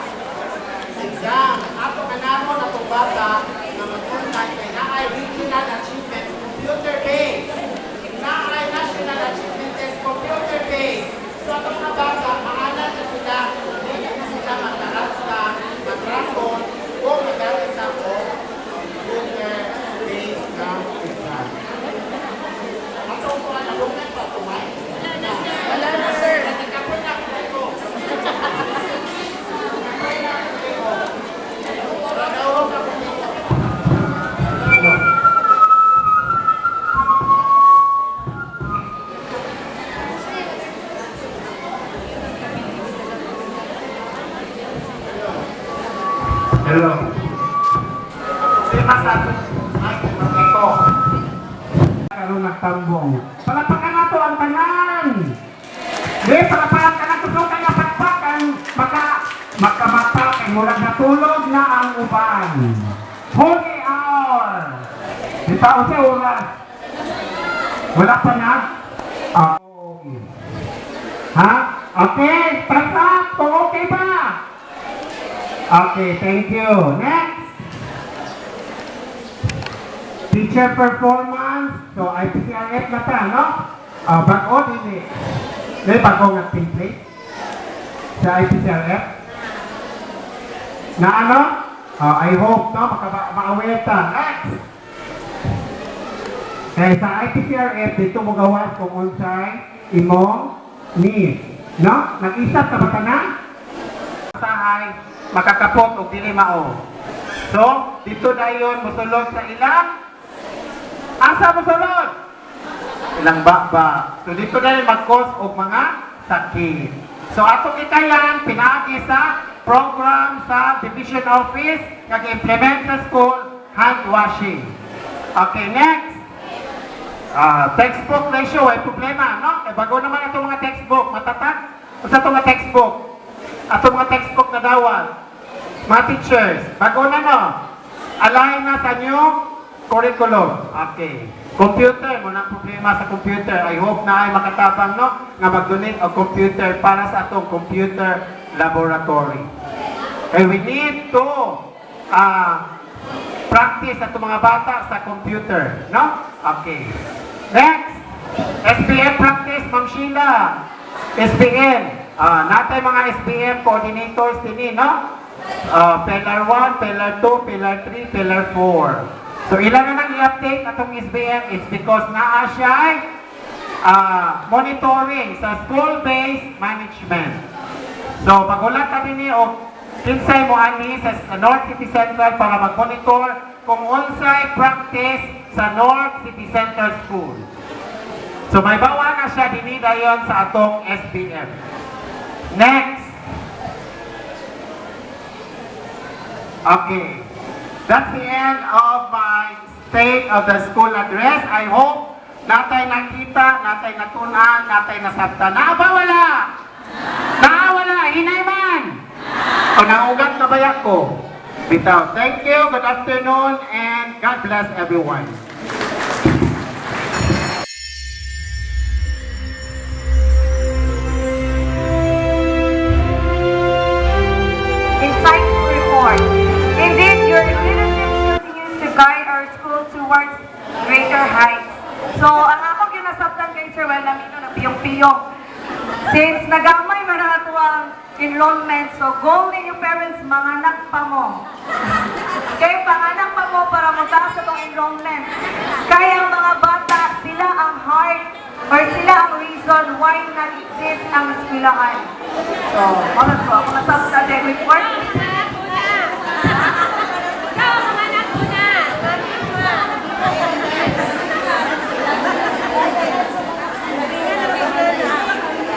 exam. Ato kanamo na itong bata na mag-online kay na-ay regional achievement computer based. Na-ay national achievement test computer based. So itong mga bata, maalan na sila, hindi na sila mag-raton o magalit sa computer based na exam. Atong mga nalungan pa tumay? Wala na sir. Nagkakapoy na ako ito. Hello. Sima sa ito. Karoon nagtambong. Palapakan nato ang tanan. Di, palapakan ka na ito kaya pakpakan. Makamata kay murag natulog na ang uban. Holy hour. Di tao siya oras. Wala pa na? Ha? Okay, press up. Okay ba? Okay, thank you. Next. Teacher performance. So, IPCRF na ta, no? Bago, hindi. May bago nga template sa IPCRF. Na ano? I hope, no? Maka-aware ta. Next. Kaya sa IPCRF, dito mo gawas kung unsay imong need. No? Nag-isap ka ba ka na? Sahay, makakapot o dili mao. So, dito dayon musulod sa ilang. Asa musulod? Ilang baba. So, dito dayon mag-cause og mga sakit. So, ato kita yan, pinaagi sa program sa division office, kag-implement sa school, hand washing. Okay, next. Textbook ratio, ay problema, no? Eh, bago naman itong mga textbook, matatag. Sa itong mga textbook. Atong mga textbook na dawal. Mga teachers, bago na, no? Align na sa new curriculum. Okay. Computer, muna problema sa computer. I hope na ay makatabang, no? Nga mag-donate ang computer para sa atong computer laboratory. Okay, we need to practice at mga bata sa computer, no? Okay. Next, SPM practice, Ma'am Sheila. SPM. Natay mga SPM coordinators din, no? Pillar 1, Pillar 2, Pillar 3, Pillar 4. So, ilan na nang i-update atong SPM is because naa siya ay monitoring sa school-based management. So, pagulat kami ni o kinsay mo ani sa North City Central para mag-monitor kung unsay practice sa North City Central School. So may bawa na siya dinhi dayon sa atong SPM. Next. Okay. That's the end of my State of the School address. I hope natay nakita, natay natunan, natay nasabtan. Wala! Wala! Hinay man! O naugat na bayak ko. Bitaw. Thank you, good afternoon, and God bless everyone. Insightful report. Indeed, your leadership continues to guide our school towards greater heights. So, ang ako ginasabtan kay Sir Well, namin na piyong-piyong. Since nagamay man na ito ang enrollment, so goal ninyo parents, manganak pa mo. Okay, panganak pa mo para mataas itong enrollment. Kaya ang mga bata, sila ang heart or sila ang reason why nag-exist ang eskwelahan. So, mga po, ako nasabtan din report.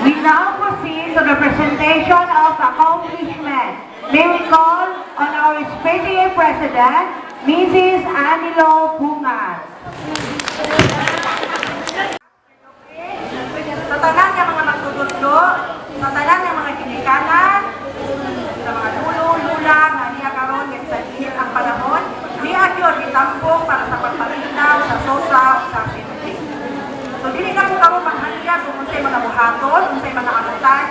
We now proceed to the presentation of accomplishment. May we call on our PTA President, Mrs. Anilo Bungas. Sa tanan ng mga magduduslo, sa tanan ng mga kinikanan, sa mga lulo-lula na niya karon ng sa init ang panahon, niya yun itampok para sa pagpalinaw sa sosa sa sinti. So, dili na po kamo manghaliya unsay mga buhaton, unsay mga amutan.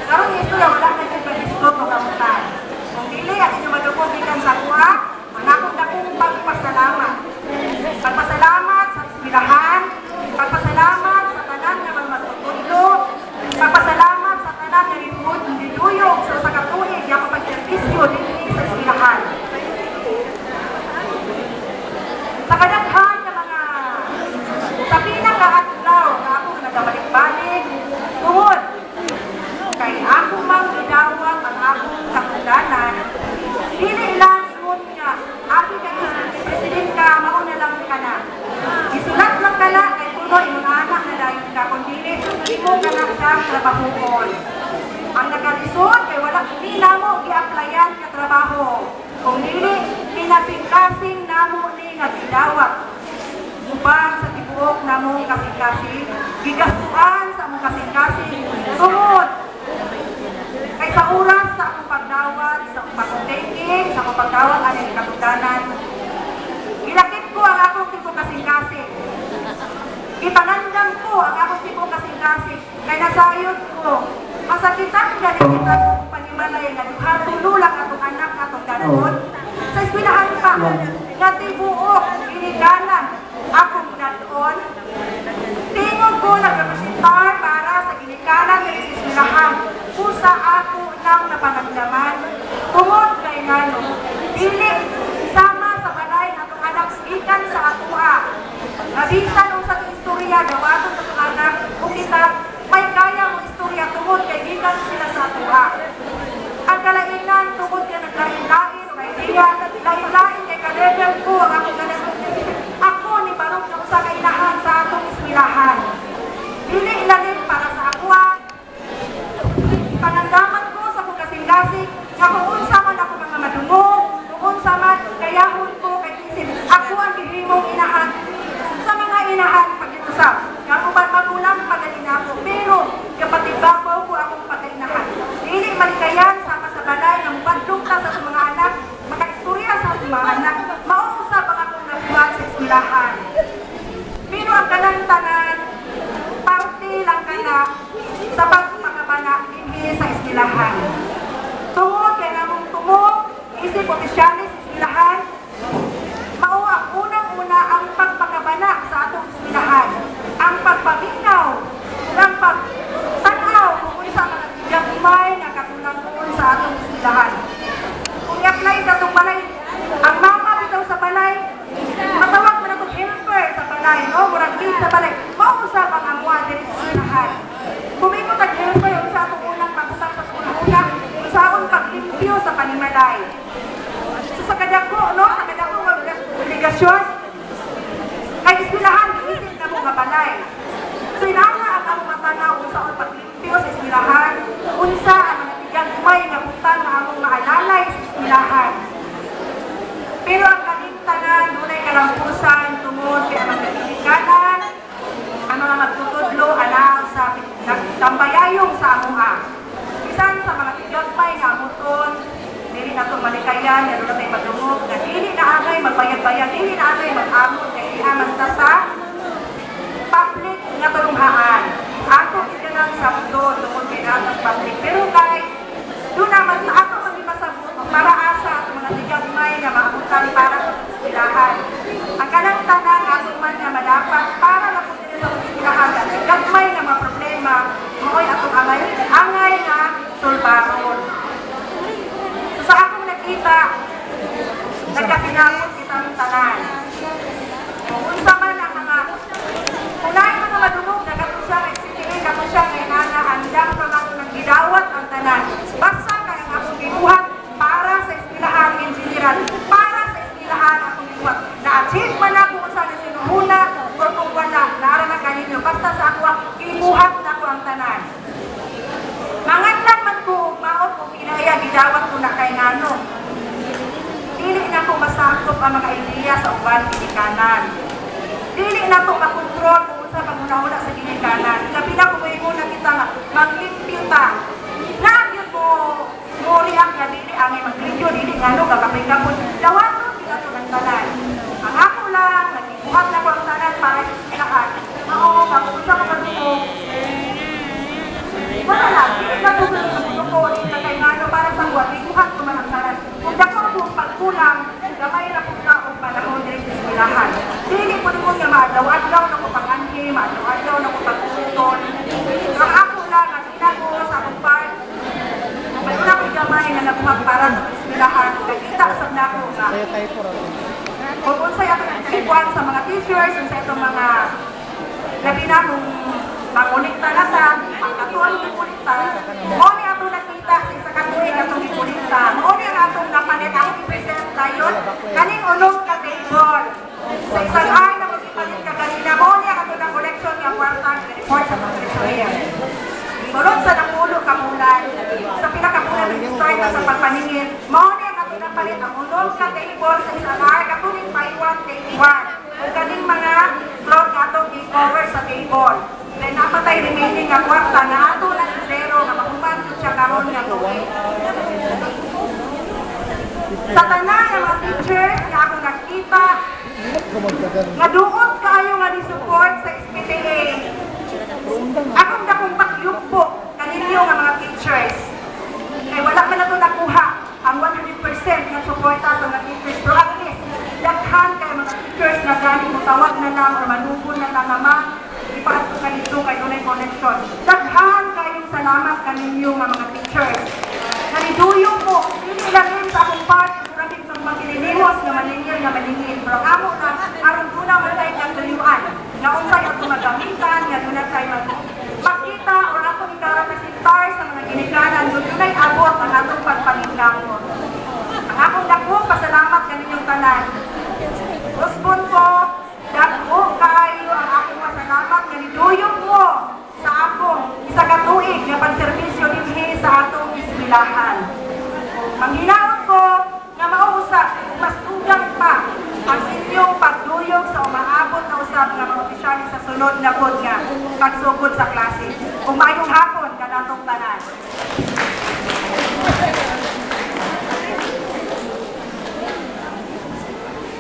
Karon nga istorya wala na gyud pag-isgot o amutan. Kung dili ang inyo madugog gikan sa kuha, manakong dakong pagpasalamat. Pagpasalamat sa eskwelahan, pagpasalamat sa tanan nga mga matutudlo, pagpasalamat sa tanan nga niduyog sa katuig nga pagservisyo dinhi sa eskwelahan. Sa kadaghan nga mga sa pinaka-adlaw nga ako nagabalik-balik tungod kay ako mang gidawat ang akong kapudanan, dili lang yun nga ako kay president ka, mauna lang ka na. Isulat lang ka na kay puno imong anak na dahil ka, kung dili imo ka na siyang trabahukon. Ang nagalisod kay wala hindi namo i-applyan ka trabaho. Kung dili pinasing-kasing namo ni nga gidawat. Upang sa tibuok namo kasing-kasing, gigastuan sa among kasing-kasing tungod kay sa oras sa akong pagdawat, sa akong pag-taking, sa akong pagdawat aning katudanan. Gilakit ko ang akong tipo kasing-kasing. Ipanandang ko ang akong tipo kasing-kasing kay nasayod ko. Masakitan galing kita kung panimalay nga duha tululak atong anak atong danon. Sa eskwelahan pa, nga tibuok, inigalan akong danon. Tingog ko nagrepresentar para sa ginikanan ng eskwelahan. Kusa ako nang napanagdaman. Tungod kay ngano, dili sama sa balay atong anak ikan sa atua. Nabisan ang sa istorya gawaton sa atong anak kung kita may kaya mo istorya tungod kay gikan sila sa atua. Ang kalainan tungod kay naglain-lain o idea, lain-lain kay ka-level ko ang akong ganasong. Ako ni Barong ng sa kainahan sa atong eskwelahan. Dili ilalim para sa akwa. Panandaman ko sa kong kasing-kasing nga kung unsa man ako mga madungog, kung unsa man kayahon ko kay isip, ako ang gihimong inahan sa mga inahan pag-iusap. Nga uban magulang pagalina ko, pero kapatid babaw ko akong pag-inahan. Dili malikayan sama sa balay ng bandong ta sa mga anak, makaistorya sa mga anak, mauusap ang akong nabuhat sa eskwelahan. Pero ang kanang-tanan, parte lang kana sa pagpakabana dinhi sa eskwelahan. Tungod kay namong tumog, isip opisyalis sa eskwelahan, mao ang unang-una ang pagpakabana sa atong eskwelahan. Ang pagpaminaw ng pagtanaw kung unsa mga gagmay nga katulungan sa atong eskwelahan. Kung i-apply sa atong balay, ang mama bitaw sa balay, matawag man atong helper sa balay, no? Murag lead sa balay, mausap ang amwa diri sa eskwelahan. Kung imo tag-helper, sa atong unang pagusap sa una, usaon paglimpyo sa panimalay. So sa kadako, no? Sa kadako obligasyon, kay eskwelahan, isip na mo nga balay. So inana ang among matanaw usaon paglimpyo sa eskwelahan, unsa ang mga tigagmay nga butang nga among maalalay sa eskwelahan. Pero ang kalimtanan, dunay kalampusan, tungod kay ang mga ginikanan, ang mga magtutudlo, anak sa tambayayong sa amuha. Bisan sa mga tigagmay nga amuton, dili na itong malikayan, yaro na tayo madungog, na dili na agay magbayag-bayag, dili na agay mag-amot, kaya ihaman ta sa public nga tulunghaan. Ako ikanang sabdo, tungod kay natin public. Pero guys, doon naman sa ato mag-ibasabot, para asa at mga tigagmay nga maabutan para sa eskwelahan. Ang kanang tanan ato man nga madapat para na po din sa eskwelahan. Tigagmay nga mga problema, maoy atong angay nga sulbaron. So sa akong nakita, nagkasinapot kitang tanan. Kung unsa man ang mga unay mga madulog na kato siya kay CPA, kato siya kay Nana, handang pamang nang gidawat ang tanan. Basta kay ang akong gibuhat para sa eskwelahan in general, para sa eskwelahan akong gibuhat. Na-achieve man ako kung saan sinuhuna o kung wala, nara na kaninyo. Basta sa ako, gibuhat na ko ang tanan. Mangatlan man ko, maot kung pinaya, gidawat ko na kay Nano. Dili na ko masakop ang mga ideya sa uban ginikanan. Dili na ko makontrol kung sa panguna-una sa ginikanan. Labi na kung may muna kita nga, maglimpyo ta. Nagyod mo react na dili, angay maglimpyo, dili nga no, gagapay-gapon. Dawaton, kita to ng tanan. Ang ako lang, nagibuhat na ko ang tanan para sa eskwelahan. Oo, kapunta ko matulog. Kaya tayo po rin. Kung unsay ato nagkalipuan sa mga teachers, sa itong mga labi na kung mangulikta na sa pagkatuan ng kulikta, mo ni ato nakita sa isa katuig atong ikulikta. Mo ni ang atong napalit ang i-present tayo, kaning unong ka table. Sa isang ay na magsipalit ka ganina, mo ni ang atong na collection nga kwartang report sa mga treasurer. Sulod sa napulo kamulan, sa pinakamulan ng history na sa pagpaningin, mo ni ang atong napalit ang unong ka table sa isang ay katuling paiwan, take 1. Ang kaning mga float nga atong i-cover sa table. Then napatay remaining nga kwarta na ato na zero nga mahuman siya karon nga tuig. Sa tanan nga mga teachers nga ako nakita nga duot kaayo nga ni-support sa SPTA. Akong dakong pakyugpo kaninyo nga mga teachers. Kay wala man na ito nakuha ang 100% nga suporta sa mga teachers. Pero at least, daghan kay mga teachers na galing mutawag na lang o manubon na lang naman ipaat ko kanito kay dunay connection. Daghan kayong salamat kaninyo nga mga teachers. Naniduyo po, hindi lang yun sa akong part, maraming pag magkilinimos na maningin. Pero amo na, aron ko na matay ng tuyuan. Na unsay ato magamitan, nga doon na tayo magkita o atong ikarepresentar sa mga ginikanan, doon ay abot ang atong pagpaningkamot. Ang akong dako, pasalamat kaninyong tanan. Guspon po, dako kayo ang akong pasalamat nga niduyong mo sa akong isa katuig nga pagserbisyo dinhi sa atong eskwelahan. Manghinaot ko nga mausap mas tugang pa ang inyong pagduyog sa umaabot na usab nga mga opisyal sa sunod na pod nga pagsugod sa klase. Kung mayong hapon kanatong tanan.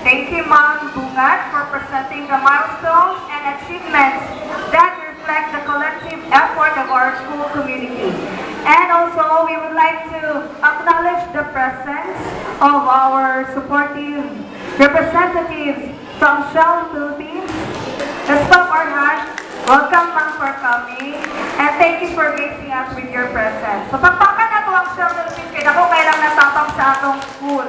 Thank you, Ma'am Bungat, for presenting the milestones and achievements that reflect the collective effort of our school community. And also, we would like to acknowledge the presence of our supportive representatives from Shell Philippines. Let's clap our hands. Welcome, ma'am, for coming. And thank you for gracing us with your presence. So, pagpakan na po ang Shell Philippines, kaya ako kailang natapang sa atong school.